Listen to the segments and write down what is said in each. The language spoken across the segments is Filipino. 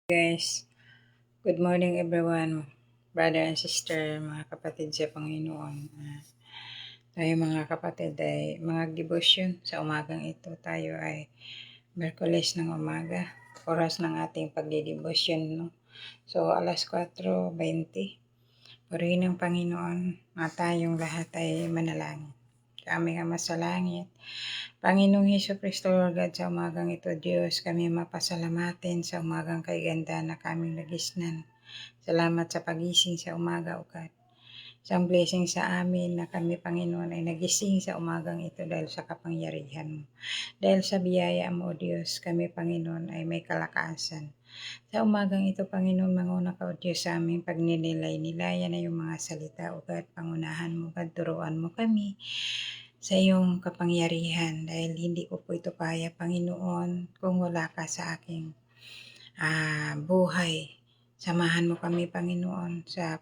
Guys, good morning everyone, brother and sister, mga kapatid sa Panginoon. Tayo mga kapatid ay mga devotion sa umagang ito. Tayo ay Miyerkules ng umaga, oras ng ating pagdidebosyon. No? So, alas 4:20. Purihin ng Panginoon na tayong lahat ay manalangin. Sa aming Ama sa Langit, Panginoong Hesus-Kristo, Lord God, sa umagang ito, Diyos, kami mapasalamatin sa umagang kaiganda na kaming nagisnan. Salamat sa pagising sa umaga, O God. Isang blessing sa amin na kami, Panginoon, ay nagising sa umagang ito dahil sa kapangyarihan mo. Dahil sa biyaya mo, Diyos, kami, Panginoon, ay may kalakasan. Sa umagang ito, Panginoon, manguna ka, O Diyos, sa aming pagninilay-nilayan na yung mga salita, O God, pangunahan mo, God, turuan mo kami sa iyong kapangyarihan dahil hindi ko po ito kaya, Panginoon, kung wala ka sa aking buhay. Samahan mo kami, Panginoon, sa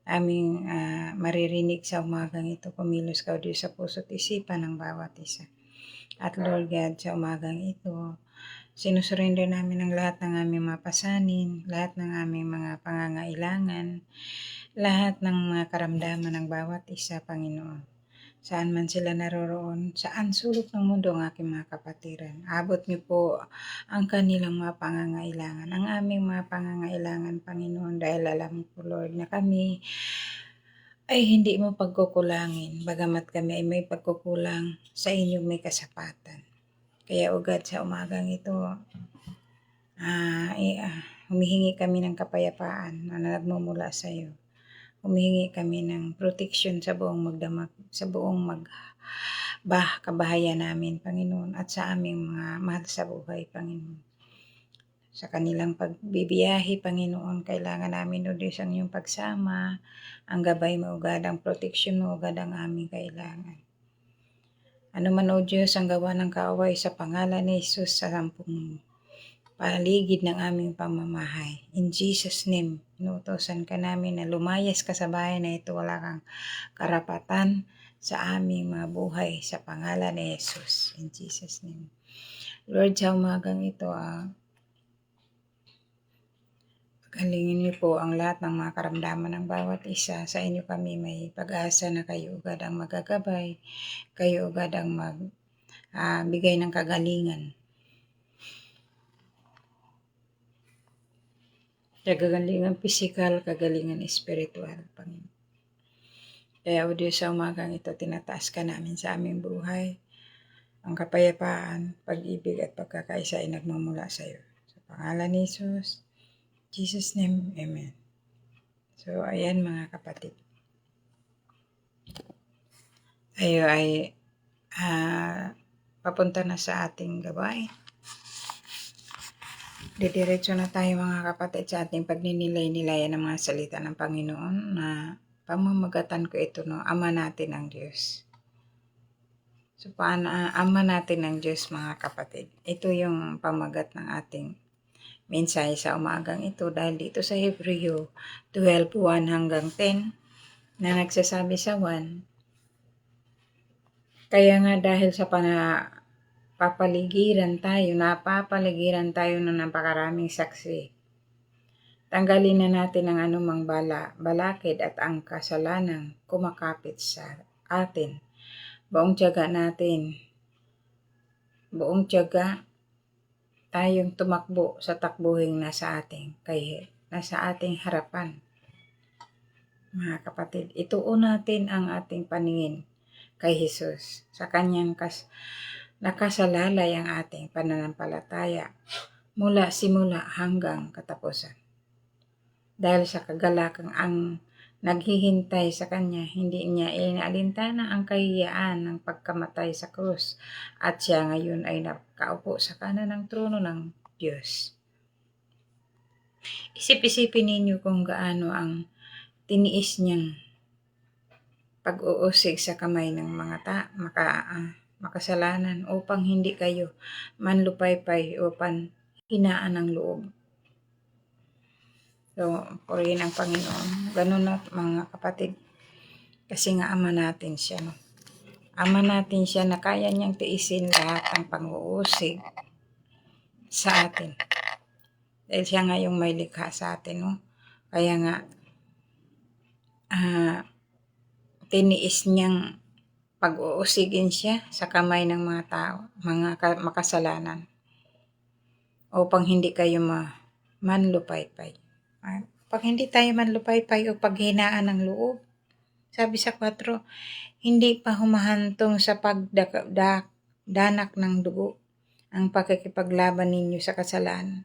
aming maririnig sa umagang ito. Kumilos ka, O Diyos, sa puso't isipan ng bawat isa. At Lord God, sa umagang ito, sinusurrender namin ang lahat ng aming mapasanin, lahat ng aming mga pangangailangan, lahat ng mga karamdaman ng bawat isa, Panginoon. Saan man sila naroroon, saan sulok ng mundo ang aking mga kapatiran. Abot niyo po ang kanilang mga pangangailangan, ang aming mga pangangailangan, Panginoon, dahil alam ko, Lord, na kami ay hindi mo pagkukulangin, bagamat kami ay may pagkukulang, sa inyong may kasapatan. Kaya, O God, sa umagang ito, humihingi kami ng kapayapaan na nagmumula sa iyo. Humihingi kami ng protection sa buong magdamag, sa buong kabahayan namin, Panginoon, at sa aming mga mahal sa buhay, Panginoon. Sa kanilang pagbibiyahe, Panginoon, kailangan namin, O Diyos, ang iyong pagsama, ang gabay mo, ugad, ang protection mo, ugad, ang aming kailangan. Ano man, O Diyos, ang gawa ng kaaway sa pangalan ni Jesus sa sampung paligid ng aming pamamahay. In Jesus' name, inuutosan ka namin na lumayas ka sa bahay na ito. Wala kang karapatan sa aming mga buhay sa pangalan ni Jesus. In Jesus' name. Lord, sa umagang ito, pagalingin niyo po ang lahat ng mga karamdaman ng bawat isa. Sa inyo kami may pag-asa na kayo ugad ang magagabay, kayo ugad ang bigay ng kagalingan. Kagalingan pisikal, kagalingan espiritual, Panginoon. Kaya, O Diyos, sa umagang ito, tinataas ka namin sa aming buhay. Ang kapayapaan, pag-ibig at pagkakaisa ay nagmumula sa iyo. Sa pangalan ni Jesus, Jesus' name, Amen. So, ayan mga kapatid. Tayo ay papunta na sa ating gabay. Didiretso na tayo mga kapatid sa ating pagninilay-nilayan ng mga salita ng Panginoon na pamamagatan ko ito, no, Ama natin ang Diyos. So, Ama natin ang Diyos mga kapatid. Ito yung pamagat ng ating mensahe sa umagang ito dahil dito sa Hebreo 12:1 hanggang 10 na nagsasabi sa 1, kaya nga dahil sa napapaligiran tayo ng napakaraming saksi. Tanggalin na natin ang anumang balakid at ang kasalanang kumakapit sa atin. Buong tiyaga tayong tumakbo sa takbuhing nasa ating harapan. Mga kapatid, ituon natin ang ating paningin kay Jesus. Sa kanyang nakasalalay ang ating pananampalataya mula simula hanggang katapusan. Dahil sa kagalakang ang naghihintay sa kanya, hindi niya inaalintana ang kahiyaan ng pagkamatay sa krus at siya ngayon ay nakaupo sa kanan ng trono ng Diyos. Isip-isipin ninyo kung gaano ang tiniis niyang pag-uusig sa kamay ng mga makasalanan upang hindi kayo manlupaypay upang hinaan ng loob. So, purihin ang Panginoon. Ganun na mga kapatid. Kasi nga Ama natin siya. No? Ama natin siya na kaya niyang tiisin lahat ng pang-uusig sa atin. Dahil siya nga yung may likha sa atin, no? Kaya nga, tiniis niyang pag-uusigin siya sa kamay ng mga tao, mga makasalanan, upang hindi kayo manlupaypay. Pag hindi tayo manlupaypay o paghinaan ng loob, sabi sa 4, hindi pa humahantong sa pagdanak ng dugo ang pakikipaglaban ninyo sa kasalanan.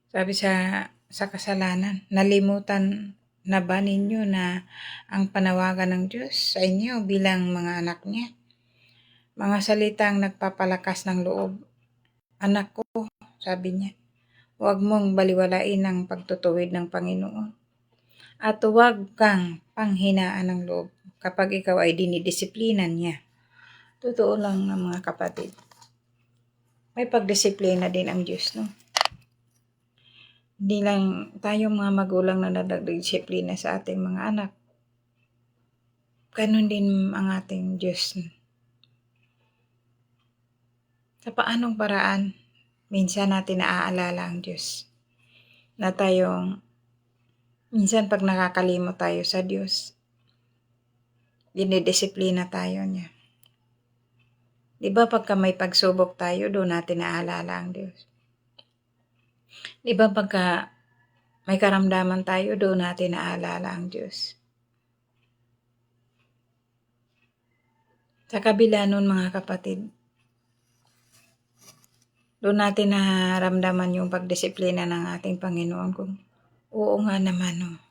Sabi sa kasalanan, nalimutan na ba ninyo na ang panawagan ng Diyos sa inyo bilang mga anak niya? Mga salitang nagpapalakas ng loob. Anak ko, sabi niya, huwag mong baliwalain ang pagtutuwid ng Panginoon. At huwag kang panghinaan ng loob kapag ikaw ay dinidisiplinan niya. Totoo lang na mga kapatid. May pagdisiplina din ang Diyos, no? Hindi lang tayo mga magulang na nadadisiplina sa ating mga anak. Ganun din ang ating Diyos. Sa paanong paraan, minsan natin naaalala ang Diyos. Na tayong, minsan pag nakakalimot tayo sa Diyos, dinidisiplina tayo niya. Diba pagka may pagsubok tayo, doon natin naaalala ang Diyos. Diba pagka may karamdaman tayo, doon natin naaalala ang Diyos. Sa kabila nun mga kapatid, doon natin naramdaman yung pagdisiplina ng ating Panginoon kung oo nga naman, no.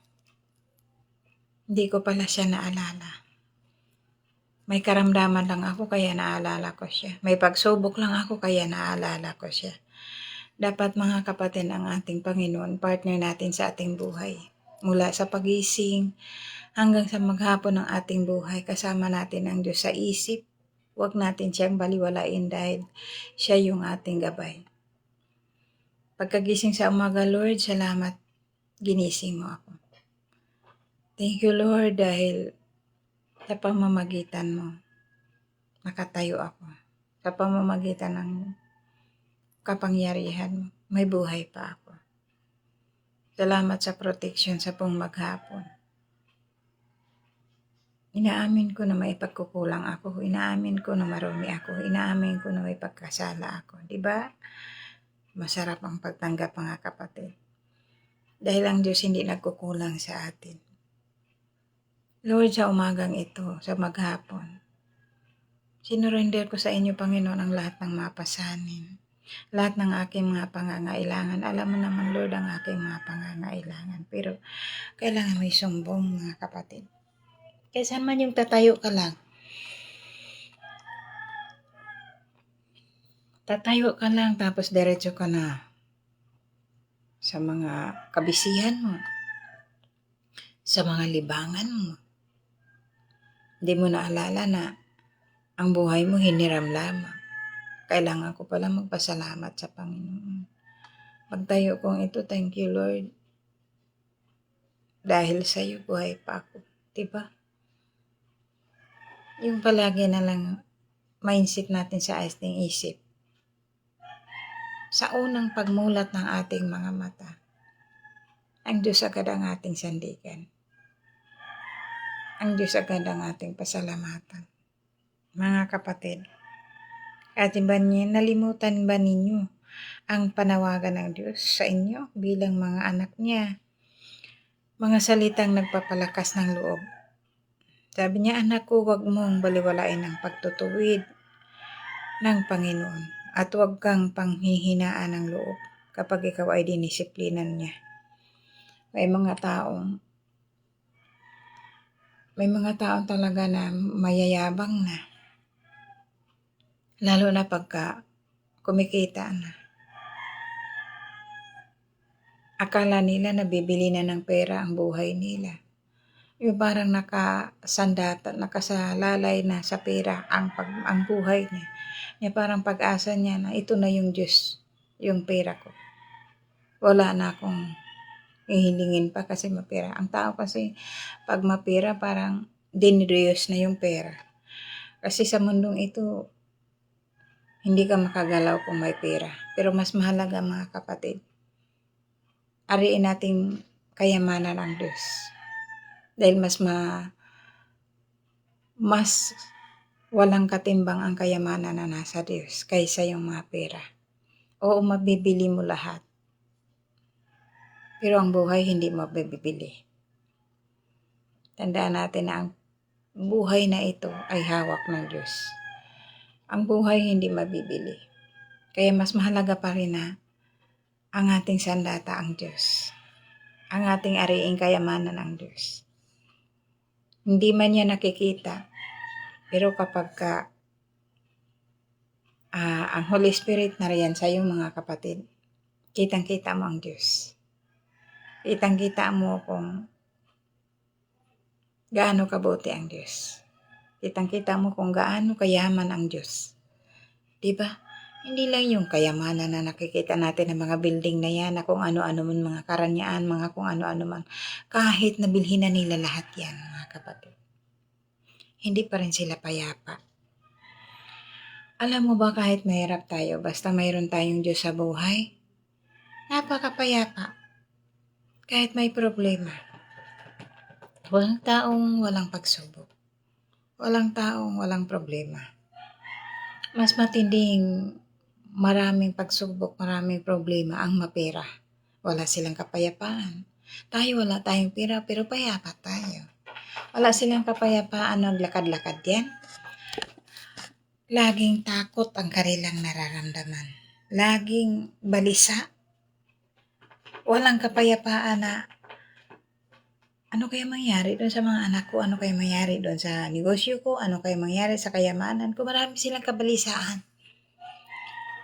Hindi ko pala siya naalala. May karamdaman lang ako kaya naalala ko siya. May pagsubok lang ako kaya naalala ko siya. Dapat mga kapatid, ang ating Panginoon, partner natin sa ating buhay. Mula sa pagising hanggang sa maghapon ng ating buhay, kasama natin ang Diyos sa isip. Huwag natin siyang baliwalain dahil siya yung ating gabay. Pagkagising sa umaga, Lord, salamat, ginising mo ako. Thank you, Lord, dahil sa pamamagitan mo, nakatayo ako. Sa pamamagitan ng kapangyarihan mo, may buhay pa ako. Salamat sa protection sa buong maghapon. Inaamin ko na may pagkukulang ako. Inaamin ko na marumi ako. Inaamin ko na may pagkasala ako. Diba? Masarap ang pagtanggap mga kapatid. Dahil ang Diyos hindi nagkukulang sa atin. Lord, sa umagang ito, sa maghapon, sinurrender ko sa inyo, Panginoon, ang lahat ng mapasanin. Lahat ng aking mga pangangailangan. Alam mo naman, Lord, ang aking mga pangangailangan. Pero kailangan may sumbong, mga kapatid. Kaysa man yung tatayo ka lang. Tatayo ka lang tapos diretso ka na sa mga kabisihan mo. Sa mga libangan mo. Hindi mo naalala na ang buhay mo hiniram lamang. Kailangan ko pala magpasalamat sa Panginoon. Pagtayo kong ito, thank you Lord. Dahil sa iyo, buhay pa ako. Diba? Yung palagi na lang mindset natin sa ating isip. Sa unang pagmulat ng ating mga mata, ang Diyos agad ang ating sandigan. Ang Diyos agad ang ating pasalamatan. Mga kapatid, nalimutan ba ninyo ang panawagan ng Diyos sa inyo bilang mga anak niya? Mga salitang nagpapalakas ng loob. Sabi niya, anak ko, huwag mong baliwalain ang pagtutuwid ng Panginoon at huwag kang panghihinaan ng loob kapag ikaw ay dinisiplinan niya. May mga taong talaga na mayayabang na. Lalo na pagka kumikita na. Akala nila nabibili na ng pera ang buhay nila. Yung parang nakasalalay na sa pera ang buhay niya. Yung parang pag-asa niya na ito na yung Diyos, yung pera ko. Wala na akong hihilingin pa kasi mapera. Ang tao kasi pag mapera parang dinidiyos na yung pera. Kasi sa mundong ito, hindi ka makagalaw kung may pera. Pero mas mahalaga mga kapatid, ariin nating kayamanan ang Diyos. Dahil mas walang katimbang ang kayamanan na nasa Diyos kaysa yung mga pera. Oo, mabibili mo lahat. Pero ang buhay hindi mabibili. Tandaan natin na ang buhay na ito ay hawak ng Diyos. Ang buhay hindi mabibili. Kaya mas mahalaga pa rin na ang ating sandata ang Diyos. Ang ating ariing kayamanan ang Diyos. Hindi man niya nakikita, pero kapag ang Holy Spirit na riyan sa iyong mga kapatid, kitang-kita mo ang Diyos. Kitang-kita mo kung gaano kabuti ang Diyos. Kitang-kita mo kung gaano kayaman ang Diyos. Diba? Hindi lang yung kayamanan na nakikita natin ng mga building na yan, na kung ano-ano man, mga karanyaan, mga kung ano-ano man. Kahit nabilhin na nila lahat yan, mga kapatid. Hindi pa rin sila payapa. Alam mo ba kahit mahirap tayo, basta mayroon tayong Diyos sa buhay, napakapayapa. Kahit may problema. Walang taong walang pagsubok. Walang taong walang problema. Mas matinding maraming pagsubok, maraming problema ang mapera. Wala silang kapayapaan. Tayo wala tayong pera pero payapa tayo. Wala silang kapayapaan, naglakad-lakad yan. Laging takot ang kanilang nararamdaman. Laging balisa. Walang kapayapaan na ano kaya mangyari doon sa mga anak ko? Ano kaya mangyari doon sa negosyo ko? Ano kaya mangyari sa kayamanan ko? Marami silang kabalisaan.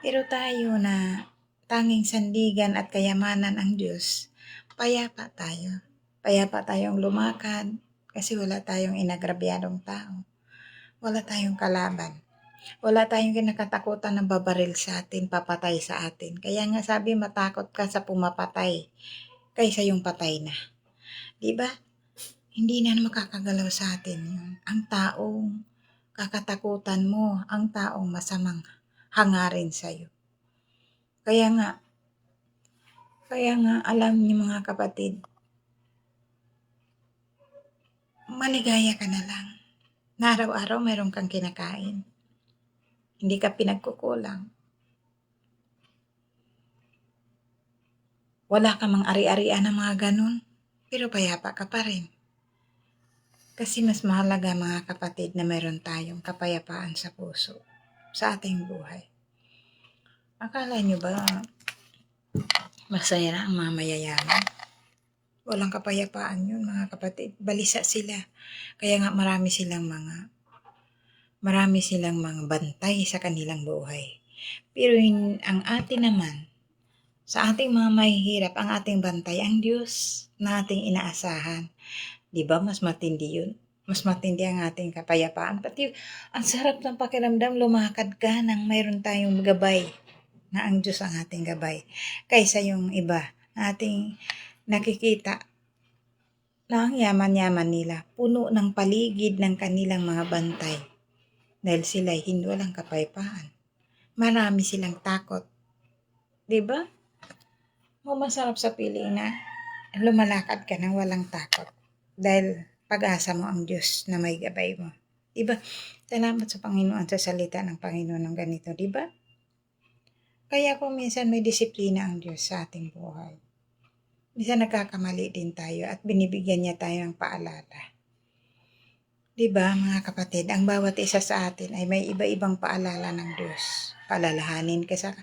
Pero tayo na tanging sandigan at kayamanan ang Diyos, payapa tayo. Payapa tayong lumakad kasi wala tayong inagrabyadong tao. Wala tayong kalaban. Wala tayong kinakatakutan na babaril sa atin, papatay sa atin. Kaya nga sabi, matakot ka sa pumapatay kaysa yung patay na. Diba? Hindi na makakagalaw sa atin yun. Ang taong kakatakutan mo, ang taong masamang hangarin sa'yo. Kaya nga alam niyo mga kapatid, maligaya ka na lang. Na araw-araw mayroon kang kinakain. Hindi ka pinagkukulang. Wala ka mang ari-arian ng mga ganun, pero payapa ka pa rin. Kasi mas mahalaga mga kapatid na mayroon tayong kapayapaan sa puso, sa ating buhay. Akala nyo ba masaya na ang mga mayayaman? Walang kapayapaan yun mga kapatid. Balisa sila. Kaya nga marami silang mga bantay sa kanilang buhay. Pero ang atin naman, sa ating mga mahihirap, ang ating bantay, ang Diyos na ating inaasahan. Diba mas matindi yun? Mas matindi ang ating kapayapaan. Pati ang sarap ng pakiramdam, lumakad ka nang mayroon tayong gabay na ang Diyos ang ating gabay. Kaysa yung iba na ating nakikita na ang yaman-yaman nila, puno ng paligid ng kanilang mga bantay. Dahil sila hindi walang kapayapaan. Marami silang takot. Diba? Masarap sa piling na lumalakad ka nang walang takot. Dahil pag-asa mo ang Diyos na may gabay mo. Diba? Salamat sa Panginoon sa salita ng Panginoon ng ganito. Diba? Kaya kung minsan may disiplina ang Diyos sa ating buhay. Minsan nagkakamali din tayo at binibigyan niya tayo ng paalala. Diba mga kapatid, ang bawat isa sa atin ay may iba-ibang paalala ng Diyos. Paalalahanin ka sa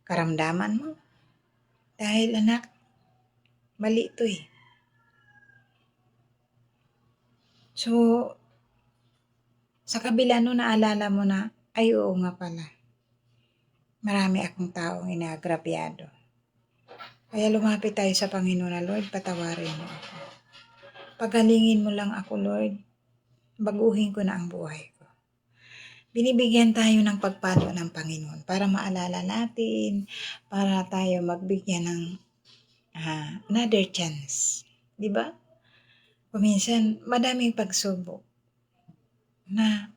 karamdaman mo. Dahil anak, mali ito eh. So, sa kabila no naalala mo na, ay oo nga pala. Marami akong taong inaagrabyado. Kaya lumapit tayo sa Panginoon na, Lord, patawarin mo ako. Pagalingin mo lang ako, Lord. Baguhin ko na ang buhay ko. Binibigyan tayo ng pagpalo ng Panginoon para maalala natin, para tayo magbigyan ng another chance. Diba? Kuminsan, madaming pagsubok na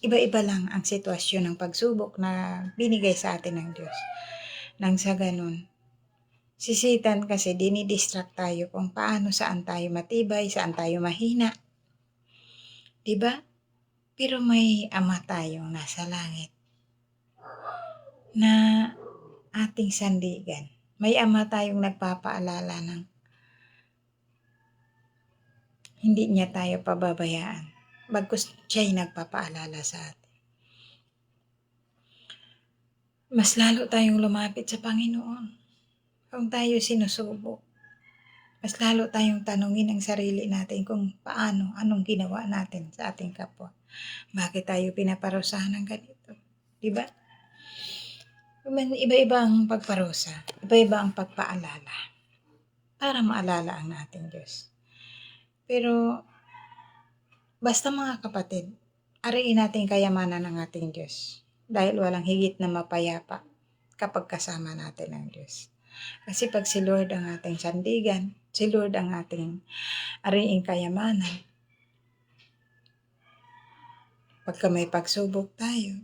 iba-iba lang ang sitwasyon ng pagsubok na binigay sa atin ng Diyos. Nang sa ganun, si Satan kasi dinidistract tayo kung paano, saan tayo matibay, saan tayo mahina. Diba? Pero may Ama tayong nasa langit na ating sandigan. May Ama tayong nagpapaalala ng hindi niya tayo pababayaan. Bagkus siya'y nagpapaalala sa atin. Mas lalo tayong lumapit sa Panginoon kung tayo sinusubok. Mas lalo tayong tanungin ang sarili natin kung paano, anong ginawa natin sa ating kapwa. Bakit tayo pinaparusahan ng ganito? Diba? Iba-iba ang pagparusa. Iba-iba ang pagpaalala. Para maalala ang ating Diyos. Pero, basta mga kapatid, ariin natin kayamanan ng ating Diyos. Dahil walang higit na mapayapa kapag kasama natin ang Diyos. Kasi pag si Lord ang ating sandigan, si Lord ang ating ariing kayamanan, pagka may pagsubok tayo,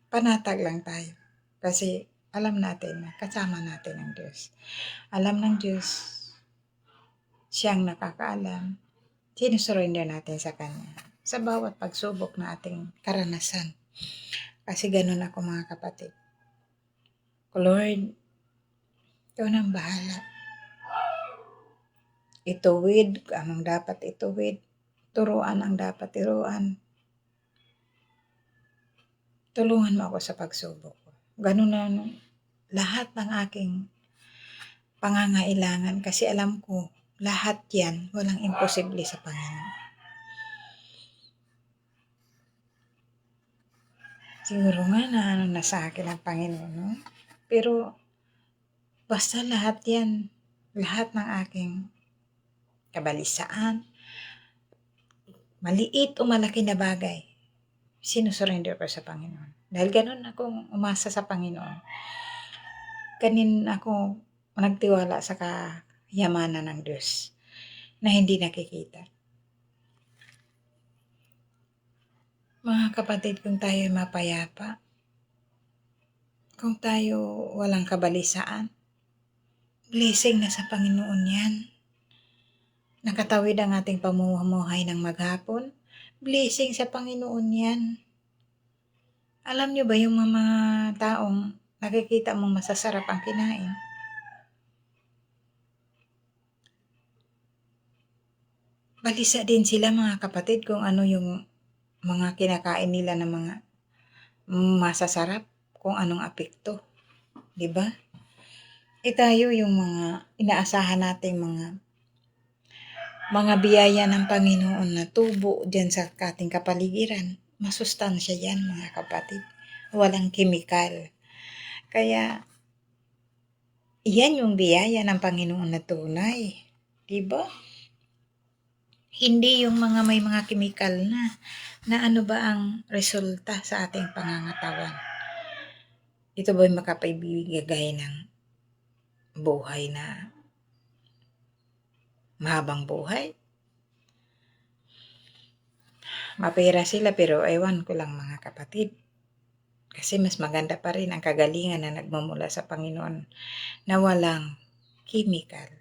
panatag lang tayo. Kasi alam natin na kasama natin ang Diyos. Alam ng Diyos, siyang nakakaalam, sinusurrender natin sa Kanya sa bawat pagsubok na ating karanasan. Kasi ganun ako mga kapatid. Lord, ikaw nang bahala. Ituwid anong dapat ituwid. Turuan ang dapat turuan. Tulungan mo ako sa pagsubok. Ganun na lahat ng aking pangangailangan kasi alam ko lahat yan walang imposible sa Panginoon. Siguro nga na sa akin ang Panginoon, no? Pero basta lahat yan, lahat ng aking kabalisaan, maliit o malaki na bagay, sinusurrender ko sa Panginoon. Dahil ganun akong umasa sa Panginoon. Kanin ako nagtiwala sa kayamanan ng Diyos na hindi nakikita. Mga kapatid, kung tayo mapayapa, kung tayo walang kabalisaan, blessing na sa Panginoon yan. Nakatawid ang ating pamumuhay ng maghapon, blessing sa Panginoon yan. Alam nyo ba yung mga taong nakikita mong masasarap ang kinain? Balisa din sila mga kapatid kung ano yung mga kinakain nila ng mga masasarap, kung anong apekto. Diba? Tayo yung mga inaasahan nating mga biyaya ng Panginoon na tubo dyan sa ating kapaligiran. Masustansya yan mga kapatid. Walang kemikal. Kaya, yan yung biyaya ng Panginoon na tunay. Diba? Hindi yung mga may mga kemikal na ano ba ang resulta sa ating pangangatawan. Ito ba'y makapagbibigay ng buhay na mahabang buhay? Mapera sila pero ewan ko lang mga kapatid. Kasi mas maganda pa rin ang kagalingan na nagmumula sa Panginoon na walang chemical.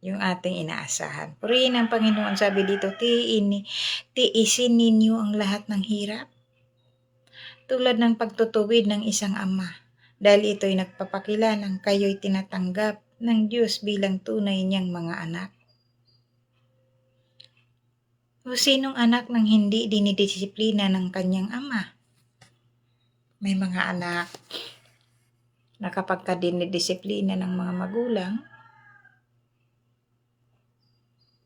Yung ating inaasahan. Purihin ang Panginoon, sabi dito, tiisin ninyo ang lahat ng hirap. Tulad ng pagtutuwid ng isang ama. Dahil ito'y nagpapakilanang kayo'y tinatanggap ng Diyos bilang tunay niyang mga anak. O sinong anak nang hindi dinidisiplina ng kanyang ama? May mga anak na kapag ka dinidisiplina ng mga magulang,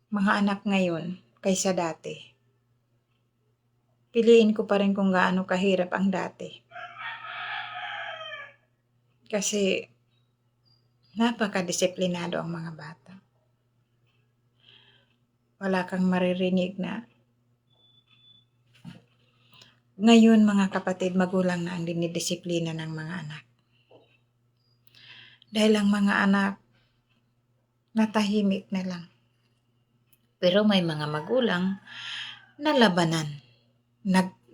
mga anak ngayon kaysa dati. Piliin ko pa rin kung gaano kahirap ang dati. Kasi napakadisiplinado ang mga bata. Wala kang maririnig na ngayon mga kapatid, magulang na ang dinidisiplina ng mga anak. Dahil ang mga anak natahimik na lang. Pero may mga magulang na labanan.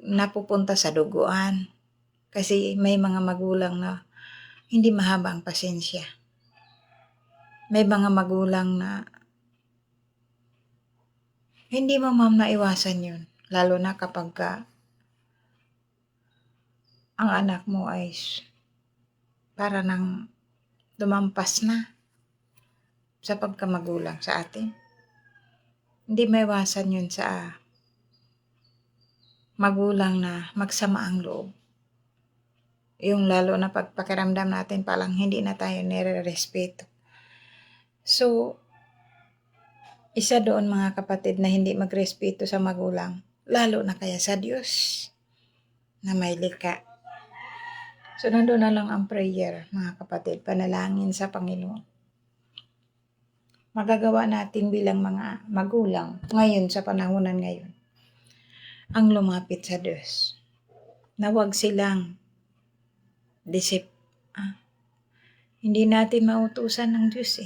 napupunta sa duguan. Kasi may mga magulang na hindi mahaba ang pasensya. May mga magulang na hindi mo maiwasan yun. Lalo na kapag ang anak mo ay para nang lumampas na sa pagkamagulang sa atin. Hindi maiwasan yun sa magulang na magsama ang loob. Yung lalo na pagpakiramdam natin palang hindi na tayo nire-respeto. So, isa doon mga kapatid na hindi magrespeto sa magulang, lalo na kaya sa Diyos na may likha. So, nandun na lang ang prayer mga kapatid, panalangin sa Panginoon. Magagawa natin bilang mga magulang ngayon sa panahonan ngayon ang lumapit sa Diyos. Na huwag silang hindi natin mautusan ng Diyos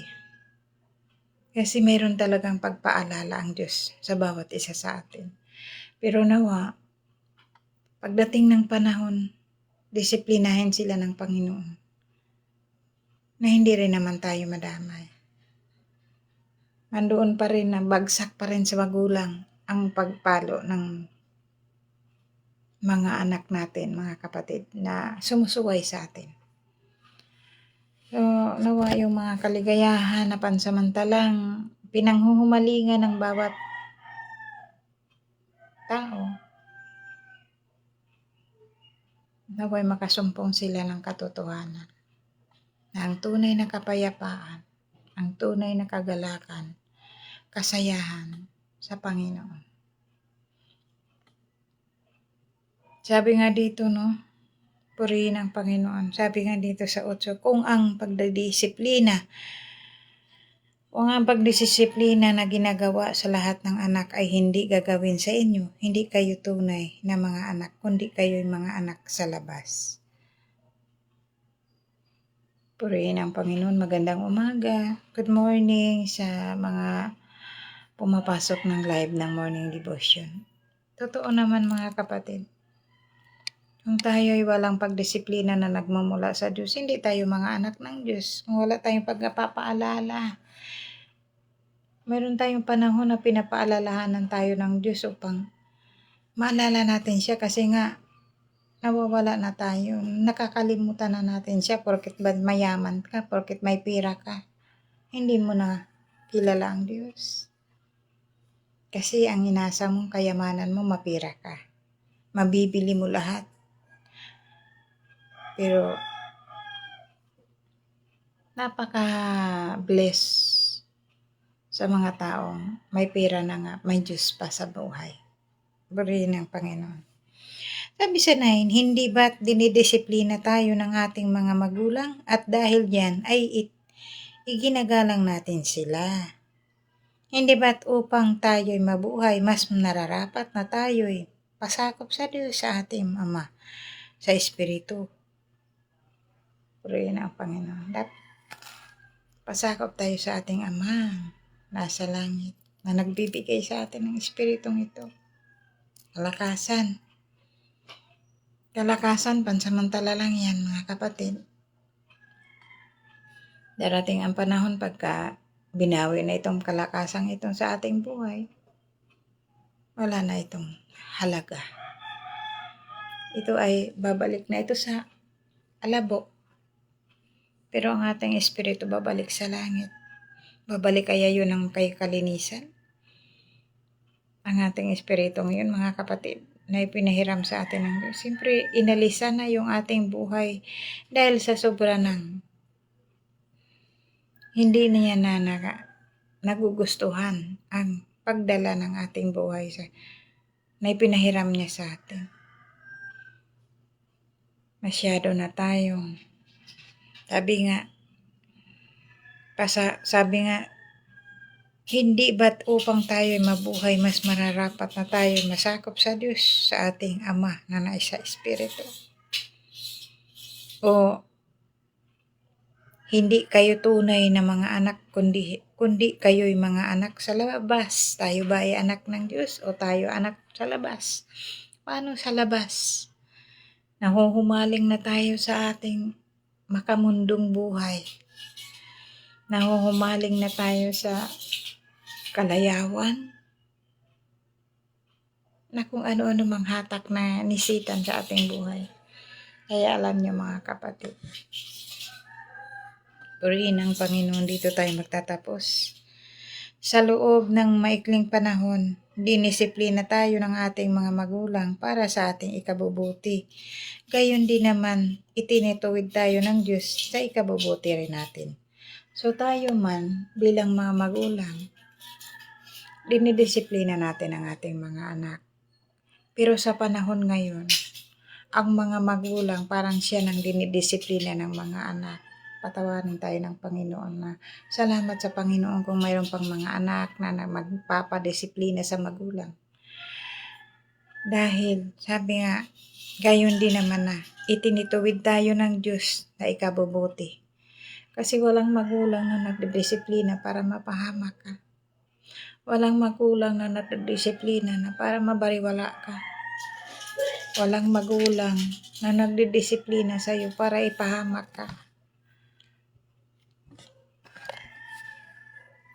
Kasi mayroon talagang pagpaalala ang Diyos sa bawat isa sa atin. Pero nawa, pagdating ng panahon, disiplinahin sila ng Panginoon. Na hindi rin naman tayo madamay. Andoon pa rin na bagsak pa rin sa magulang ang pagpalo ng mga anak natin, mga kapatid, na sumusuway sa atin. So, nawa yung mga kaligayahan na pansamantalang pinanghuhumalingan ng bawat tao, nawa'y makasumpong sila ng katotohanan na ang tunay na kapayapaan, ang tunay na kagalakan, kasayahan sa Panginoon. Sabi nga dito, purihin ang Panginoon. Sabi nga dito sa 8, kung ang pagdidisiplina na ginagawa sa lahat ng anak ay hindi gagawin sa inyo, hindi kayo tunay na mga anak, kundi kayo'y mga anak sa labas. Purihin ang Panginoon. Magandang umaga. Good morning sa mga pumapasok ng live ng morning devotion. Totoo naman mga kapatid. Kung tayo ay walang pagdisiplina na nagmumula sa Diyos, hindi tayo mga anak ng Diyos. Kung wala tayong pagpapaalala, mayroon tayong panahon na pinapaalalahanan tayo ng Diyos upang maalala natin siya kasi nga nawawala na tayo. Nakakalimutan na natin siya porket mayaman ka, porket may pira ka. Hindi mo na kilala ang Diyos. Kasi ang inasa mong kayamanan mo, mapira ka. Mabibili mo lahat. Pero napaka-bless sa mga taong may pera na nga, may Diyos pa sa buhay. Purihin ang Panginoon. Sabi sa 9, hindi ba't dinidisiplina tayo ng ating mga magulang at dahil diyan ay iginagalang natin sila? Hindi ba't upang tayo'y mabuhay, mas nararapat na tayo'y pasakop sa Diyos sa ating Ama, sa Espiritu? Purihin ang Panginoon. Pasakop tayo sa ating Ama, nasa langit, na nagbibigay sa atin ng Espiritong ito. Kalakasan, pansamantala lang yan mga kapatid. Darating ang panahon pagka binawi na itong kalakasang itong sa ating buhay, wala na itong halaga. Ito ay babalik na ito sa alabo. Pero ang ating espiritu babalik sa langit. Babalik kaya yun ang kay kalinisan? Ang ating espiritu ngayon mga kapatid, na ipinahiram sa atin ng Diyos. Siyempre, inalisan na yung ating buhay dahil sa sobra ng hindi niya na nagugustuhan ang pagdala ng ating buhay na ipinahiram niya sa atin. Masyado na tayong, sabi nga, hindi ba't upang tayo'y mabuhay, mas mararapat na tayo masakop sa Diyos, sa ating Ama na nasa Espiritu? O hindi kayo tunay na mga anak, kundi kayo'y mga anak sa labas? Tayo ba ay anak ng Diyos o tayo anak sa labas? paano sa labas? Nahuhumaling na tayo sa ating makamundong buhay. Nahuhumaling na tayo sa kalayawan, na kung ano-ano mang hatak na nisitan sa ating buhay. Kaya alam niyo mga kapatid, purihin ang Panginoon, dito tayo magtatapos. Sa loob ng maikling panahon, dinisiplina tayo ng ating mga magulang para sa ating ikabubuti. Gayon din naman, itinituwid tayo ng Diyos sa ikabubuti rin natin. So tayo man, bilang mga magulang, dinidisiplina natin ang ating mga anak. Pero sa panahon ngayon, ang mga magulang parang siya nang dinidisiplina ng mga anak. Patawarin tayo ng Panginoon na salamat sa Panginoon kung mayroon pang mga anak na magpapadisiplina sa magulang. Dahil sabi nga, gayon din naman na itinituwid tayo ng Diyos na ikabubuti. Kasi walang magulang na nagdidisiplina para mapahamak ka. Walang magulang na nagdidisiplina na para mabariwala ka. Walang magulang na nagdidisiplina sa iyo para ipahamak ka.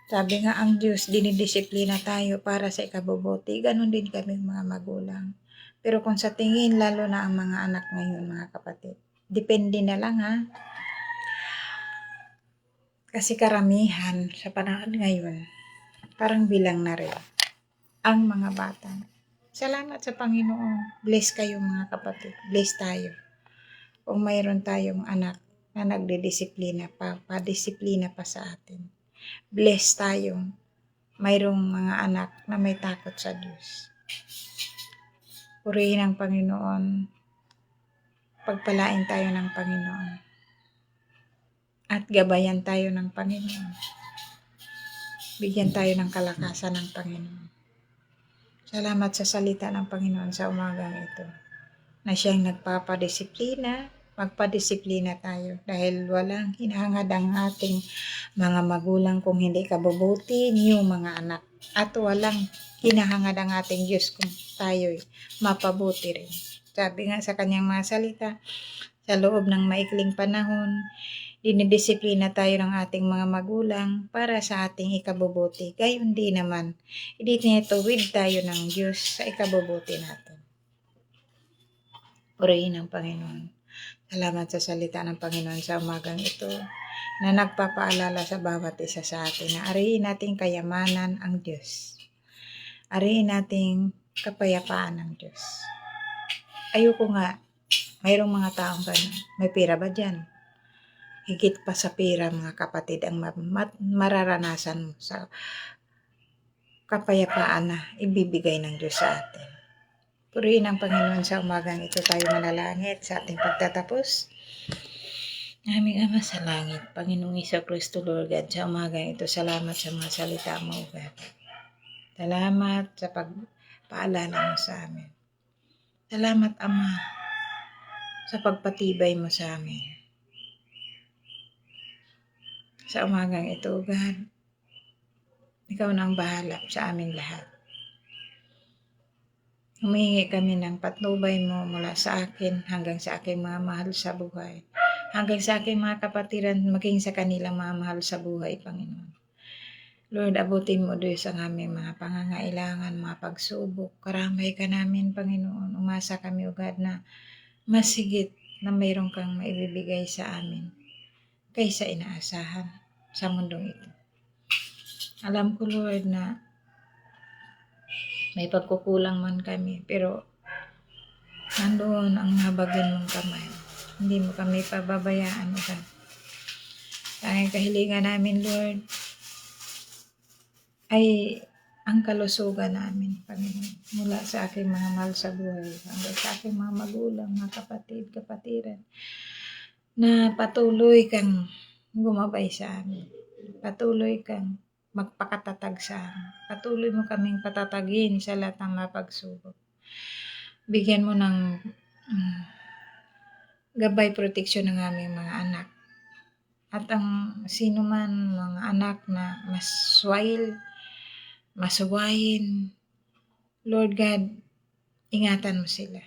Sabi nga ang Diyos, dinidisiplina tayo para sa ikabubuti. Ganon din kami mga magulang. Pero kung sa tingin, lalo na ang mga anak ngayon mga kapatid, depende na lang ha. Kasi karamihan sa panahon ngayon, parang bilang na rin ang mga bata. Salamat sa Panginoon. Bless kayo mga kapatid. Bless tayo. Kung mayroon tayong anak na nagdidisiplina pa, padisiplina pa sa atin. Bless tayo. Mayroong mga anak na may takot sa Diyos. Purihin ang Panginoon. Pagpalain tayo ng Panginoon. At gabayan tayo ng Panginoon. Bigyan tayo ng kalakasan ng Panginoon. Salamat sa salita ng Panginoon sa umagang ito. Na siyang nagpapadisiplina, magpadisiplina tayo. Dahil walang hinahangad ang ating mga magulang kung hindi kabubuti niyo mga anak. At walang hinahangad ang ating Diyos kung tayo'y mapabuti rin. Sabi nga sa kanyang mga salita, sa loob ng maikling panahon, dinidisiplina tayo ng ating mga magulang para sa ating ikabubuti. Gayon din naman, itinituwid tayo ng Diyos sa ikabubuti natin. Purihin ang Panginoon. Salamat sa salita ng Panginoon sa umagang ito na nagpapaalala sa bawat isa sa atin na ariin nating kayamanan ang Diyos. Ariin nating kapayapaan ng Diyos. Ayoko nga, mayroong mga taong ganyan. May pera ba dyan? Higit pa sa pera mga kapatid ang mararanasan mo sa kapayapaan na ibibigay ng Diyos sa atin. Purihin ang Panginoon sa umagang ito, tayo manalangit sa ating pagtatapos. Aming Ama sa langit, Panginoong Jesucristo Lord God, sa umagang ito, salamat sa mga salita mo, God. Salamat sa pagpaalala mo sa amin. Salamat, Ama, sa pagpatibay mo sa amin. Sa umagang ito, God, ikaw na ang bahala sa aming lahat. Humingi kami ng patnubay mo mula sa akin hanggang sa aking mga mahal sa buhay. Hanggang sa aking mga kapatiran, maging sa kanilang mga mahal sa buhay, Panginoon. Lord, abutin mo Diyos ang aming mga pangangailangan, mga pagsubok. Karamay ka namin, Panginoon. Umasa kami, O God, na mas higit na mayroon kang maibibigay sa amin kaysa inaasahan sa mundong ito. Alam ko, Lord, na may pagkukulang man kami, pero nandoon ang mahabagin mong kamay. Hindi mo kami pababayaan, O God. Ang kahilingan namin, Lord, ay ang kalusugan namin, Panginoon. Mula sa aking mga mahal sa buhay, hanggang sa aking mga magulang, mga kapatid, kapatiran, na patuloy kang gumabay sa amin. Patuloy kang magpakatatag sa amin. Patuloy mo kaming patatagin sa lahat ng mga pagsubok. Bigyan mo ng gabay proteksyon ng aming mga anak. At ang sino man mga anak na maswail, masuwayin, Lord God, ingatan mo sila.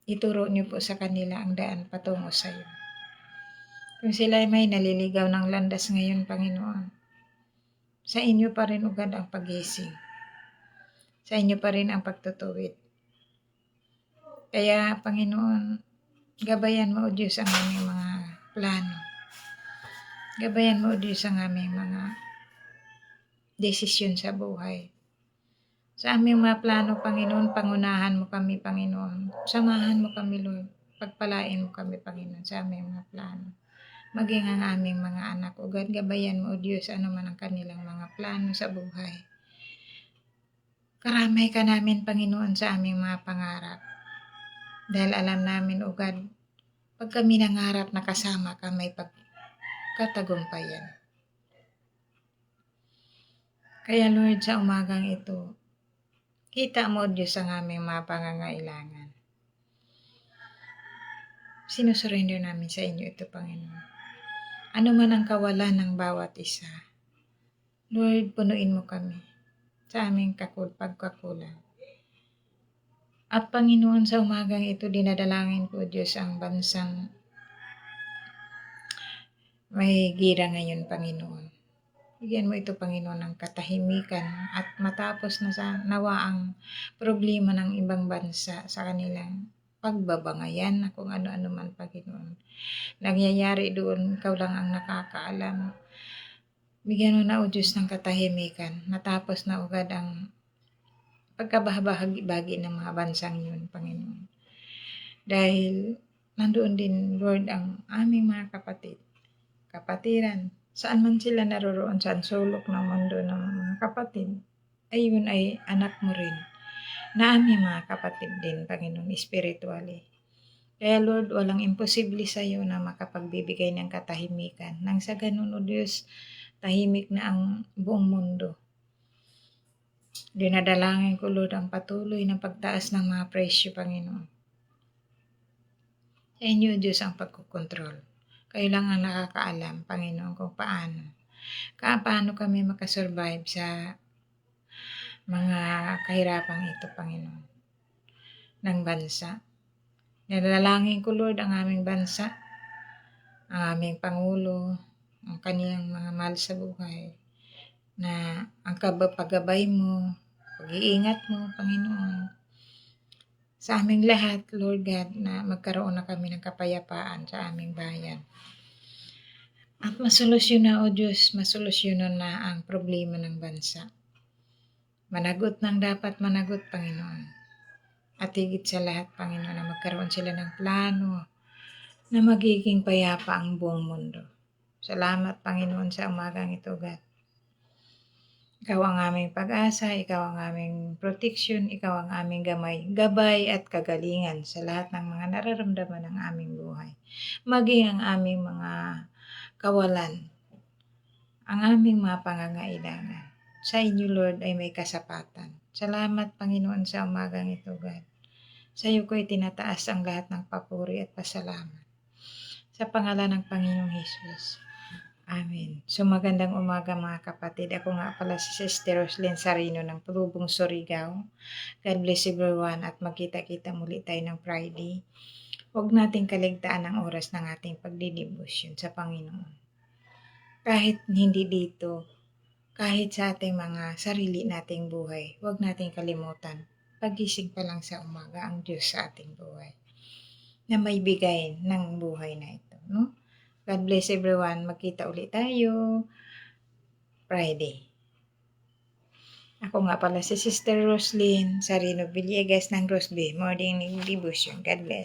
Ituro niyo po sa kanila ang daan patungo sa iyo. Kung sila ay may naliligaw ng landas ngayon, Panginoon, sa inyo pa rin ugad ang pagising. Sa inyo pa rin ang pagtutuwid. Kaya, Panginoon, gabayan mo, O Diyos, ang aming mga plano. Gabayan mo, O Diyos, ang aming mga desisyon sa buhay. Sa aming mga plano, Panginoon, pangunahan mo kami, Panginoon. Samahan mo kami, Lord. Pagpalain mo kami, Panginoon, sa aming mga plano. Maging ang aming mga anak, ugad gabayan mo, O Diyos, ano man ang kanilang mga plano sa buhay. Karamay ka namin, Panginoon, sa aming mga pangarap. Dahil alam namin, ugad, pag kami nangarap na kasama ka, may pagkatagumpayan. Kaya Lord, sa umagang ito, kita mo, Diyos, ang aming mga pangangailangan. Sinusurrender namin sa inyo ito, Panginoon. Ano man ang kawalan ng bawat isa, Lord, punuin mo kami sa aming pagkakulang. At Panginoon, sa umagang ito, dinadalangin ko, Diyos, ang bansang may gira ngayon, Panginoon. Bigyan mo ito, Panginoon, ng katahimikan at matapos na sa nawa ang problema ng ibang bansa sa kanilang pagbabangayan na kung ano-ano man, Panginoon. Nangyayari doon, ikaw lang ang nakakaalam. Bigyan mo na, O Diyos, ng katahimikan. Matapos na ugad ang pagkabahagi ng mga bansang yun, Panginoon. Dahil nandoon din, Lord, ang aming mga kapatiran. Saan man sila naroroon, saan sulok ng mundo ng mga kapatid, ayun ay anak mo rin. Na aming mga kapatid din, Panginoon, spiritually. Kaya Lord, walang imposible sa iyo na makapagbibigay ng katahimikan. Nang sa ganun, O Diyos, tahimik na ang buong mundo. Dinadalangin ko, Lord, ang patuloy na pagtaas ng mga presyo, Panginoon. Sa inyo, Diyos, ang pagkukontrol. Kayo lang ang nakakaalam, Panginoon, kung paano kami makasurvive sa mga kahirapang ito, Panginoon, ng bansa. Nalalangin ko, Lord, ang aming bansa, ang aming Pangulo, ang kanilang mga mahal sa buhay, na ang paggabay mo, pag-iingat mo, Panginoon, sa aming lahat, Lord God, na magkaroon na kami ng kapayapaan sa aming bayan. At masolusyonan, O Diyos, masolusyonan na ang problema ng bansa. Managot ng dapat managot, Panginoon. At higit sa lahat, Panginoon, na magkaroon sila ng plano na magiging payapa ang buong mundo. Salamat, Panginoon, sa umagang ito, God. Ikaw ang aming pag-asa, ikaw ang aming protection, ikaw ang aming gabay at kagalingan sa lahat ng mga nararamdaman ng aming buhay. Maging ang aming mga kawalan, ang aming mga pangangailangan. Sa inyo, Lord, ay may kasapatan. Salamat, Panginoon, sa umagang ito, God. Sa iyo ko'y tinataas ang lahat ng papuri at pasalamat. Sa pangalan ng Panginoong Hesus. Amen. So magandang umaga, mga kapatid. Ako nga pala si Sister Roslyn Sarino ng Pulubong, Surigao. God bless everyone at magkita-kita muli tayo ng Friday. Huwag nating kaligtaan ang oras ng ating pagdidibusyon sa Panginoon. Kahit hindi dito, kahit sa ating mga sarili nating buhay, huwag nating kalimutan. Pagising pa lang sa umaga ang Diyos sa ating buhay na may bigay ng buhay na ito. No? God bless everyone. Magkita ulit tayo Friday. Ako nga pala si Sister Roslyn Sarino Villegas ng Rosby Morning Devotion. God bless.